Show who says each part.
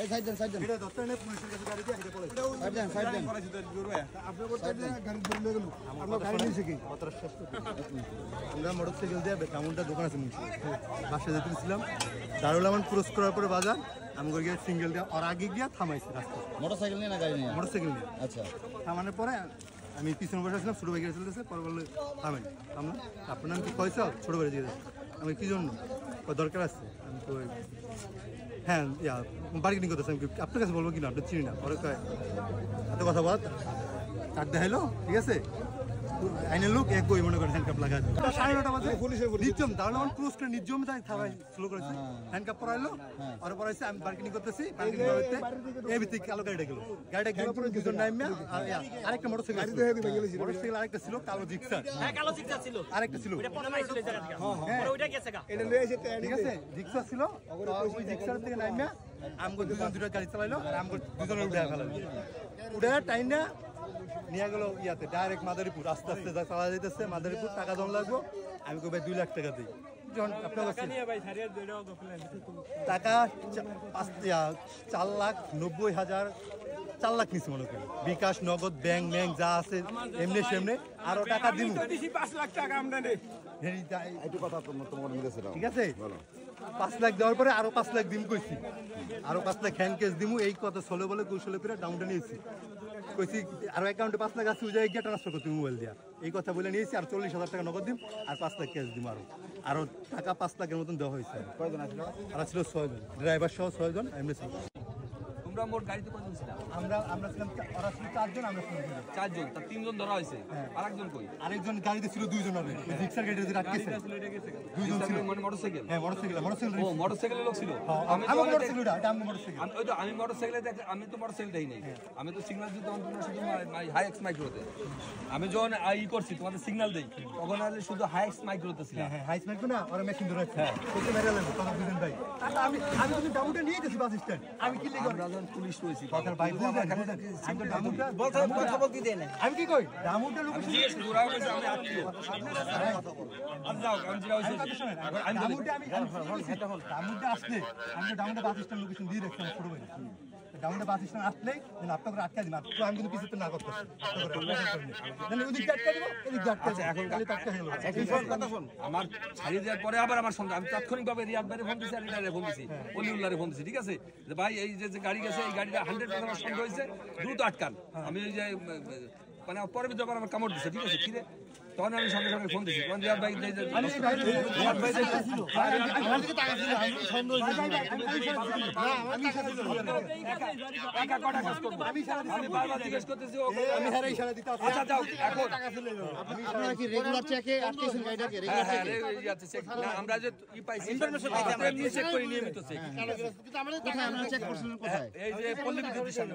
Speaker 1: এই সাইড দেন
Speaker 2: এটা দত্তর নে পুলিশের কাছে গাড়ি দিয়ে হেঁটে পড়ে
Speaker 1: সাইড দেন
Speaker 2: আপনি বলতে গাড়ি ধরে নিয়ে গেল আপনার গাড়ি নিয়েছে কি আমরা মোটরসাইকেল দিয়ে কামুনটা দোকান আছে মুন্সি বাসা যেতে ছিলাম দারুল আমান ক্রস করার পরে বাজার আমি গিয়ে সিঙ্গেল দিয়ে আর আগে গিয়া থামাইছি রাস্তা
Speaker 1: মোটরসাইকেল নিয়ে না গাড়ি নিয়ে
Speaker 2: মোটরসাইকেল নিয়ে
Speaker 1: আচ্ছা
Speaker 2: থামানোর পরে আমি পিছনে বসে ছিলাম ছোটো ভাই গাড়ি চলতেছে পরে বললে থামেন থামলাম আপনার নাম কি পয়সা ছোটো ভাই দিয়ে আমি কী জন্য দরকার আছে আমি তো হ্যাঁ বার্গেনিং করতেছি আমি আপনার কাছে বলবো কিনা আপনি চিনি না পরে কয় এত কথা বল কার্ড দেখাইলো ঠিক আছে আইনের লোক এক বই মনে করেন হ্যান্ডকাপ লাগা 9:30 বাজে নির্জম দাঁড়ানো ক্রুজ করে নির্জম তাই থামাই স্লো করেছে হ্যান্ডকাপ পরাইলো আর পরাইছে আমি বার্গেনিং করতেছি বার্গেনিং করতে এই ভিত্তিক কালো গাড়িটা গেল দুজন নাইমা আরেকটা মোটরসাইকেল আরেকটা ছিল কালো জিক্সার
Speaker 3: কালো জিক্সার ছিল
Speaker 2: আরেকটা ছিল
Speaker 3: এটা পরে মাইছিল এই জায়গা থেকে পরে ওইটা গেছে গা
Speaker 2: এটা লয়ে যেতে ঠিক আছে জিক্সার ছিল ওই জিক্সার থেকে নাইমা আমগো দুটা গাড়ি চালাইলো আর আমগো দুজনে উঠে ফেলালো উঠে টাইনা নিয়ে গেল ইয়াতে ডাইরেক্ট মাদারীপুর আস্তে আস্তে চালা যেতেছে মাদারীপুর টাকা জন লাগবো আমি কই ভাই 2 লাখ টাকা দিই যখন আপনার টাকা 4,90,000 4 লাখ নিছি মনে করি বিকাশ নগদ ব্যাংক যা আছে এমনি সেমনি আরো টাকা দিব
Speaker 3: 5 লাখ টাকা আমদানি
Speaker 2: ঠিক আছে 5 লাখ দেওয়ার পরে আরো 5 লাখ দিম কইছি আরো 5 লাখ হ্যান্ড ক্যাশ দিমু এই কথা চলে বলে কৌশলে করে ডাউনটা নিয়েছি কইছি আর অ্যাকাউন্টে 5 লাখ আছে ওই জায়গায় গিয়ে ট্রান্সফার করতে মোবাইল দিয়া এই কথা বলে নিয়েছি আর 40,000 টাকা নগদ দিম আর 5 লাখ ক্যাশ দিম আরো টাকা 5 লাখের মতন দেওয়া হয়েছে কয়জন আসলো আর ছিল 6 জন ড্রাইভার সহ 6 জন এমনি ছিল
Speaker 3: তোমরা মোট গাড়িতে কয়জন ছিল
Speaker 2: আমরা ছিলাম ওরা ছিল 4 জন আমরা ছিলাম
Speaker 3: 4 জন তার 3 জন ধরা হয়েছে আরেকজন কই
Speaker 2: আরেকজন গাড়িতে ছিল 2 জন হবে রিকশার গাড়িতে রাখতেছে 2 জন ছিল
Speaker 3: মানে মোটরসাইকেল
Speaker 2: হ্যাঁ মোটরসাইকেল
Speaker 3: ও মোটরসাইকেলের লোক ছিল
Speaker 2: আমি মোটরসাইকেল এটা আমি মোটরসাইকেল
Speaker 3: আমি মোটরসাইকেলে আমি তো মোটরসাইকেল দেই নাই আমি তো সিগন্যাল দিই তখন তোমরা শুধু হাই এক্স মাইক্রোতে আমি যখন ই করছি তোমাদের সিগন্যাল দেই তখন আলে শুধু হাই এক্স মাইক্রোতে ছিল
Speaker 2: হ্যাঁ হাই মাইক্রো না ওরা মেশিন ধরে রাখছে ওকে মেরে লাগলো তখন দুজন ভাই আমি তো ডাউনটা নিয়ে গেছি বাস স্ট্যান্ড আমি কি লিখব আমরা যখন পুলিশ রইছি কথার ভাই আমি ডাউনটা কথা বলতে দেই না আমি কি কই ডাউনটা লোক
Speaker 3: দূরা হইছে আমি আত্মীয় আমি যাও আমি জিরা হইছে
Speaker 2: আমি ডাউনটা আসলে আমি ডাউনটা বাস স্ট্যান্ড লোকেশন দিয়ে রাখছি ছোট ভাই ডাউনটা বাস স্ট্যান্ড আসলে দেন আপনাকে আটকা দিন তো আমি কিন্তু পিছতে না করতেছি দেন ওদিক আটকা দিব এদিক আটকা আছে এখন খালি আটকা হলো
Speaker 3: কথা শুন আমার ছাড়িয়ে দেওয়ার পরে আবার আমার সঙ্গে আমি তাৎক্ষণিকভাবে রিয়াদ ভাইরে ফোন দিছি আর রিয়াদে ফোন দিছি অলিউল্লাহরে ফোন দিছি ঠিক আছে যে ভাই এই যে গাড়ি গেছে এই গাড়িটা 100% আমার সঙ্গে হয়েছে দ্রুত আটকান আমি এই যে মানে পরে যখন আমার কামড় দিছে ঠিক আছে কি রে তখন আমি সঙ্গে সঙ্গে ফোন দিছি তখন রিয়াদ ভাই রিয়াদ ভাই ছিল আমি টাকা ছিল আমি সন্দেহ একা কটা কাজ করব আমি বারবার জিজ্ঞেস করতেছি
Speaker 2: আমি হারাই ইশারা দিতে
Speaker 3: আচ্ছা যাও এখন
Speaker 2: টাকা ছিল
Speaker 1: আপনারা কি রেগুলার চেকে আটকেছেন গাড়িটাকে রেগুলার চেকে
Speaker 3: না আমরা যে ই পাইছি ইনফরমেশন চেক করি নিয়মিত চেক
Speaker 1: কিন্তু আমাদের টাকা আমরা চেক করছিলেন কোথায়
Speaker 3: এই যে পল্লী বিদ্যুতের সামনে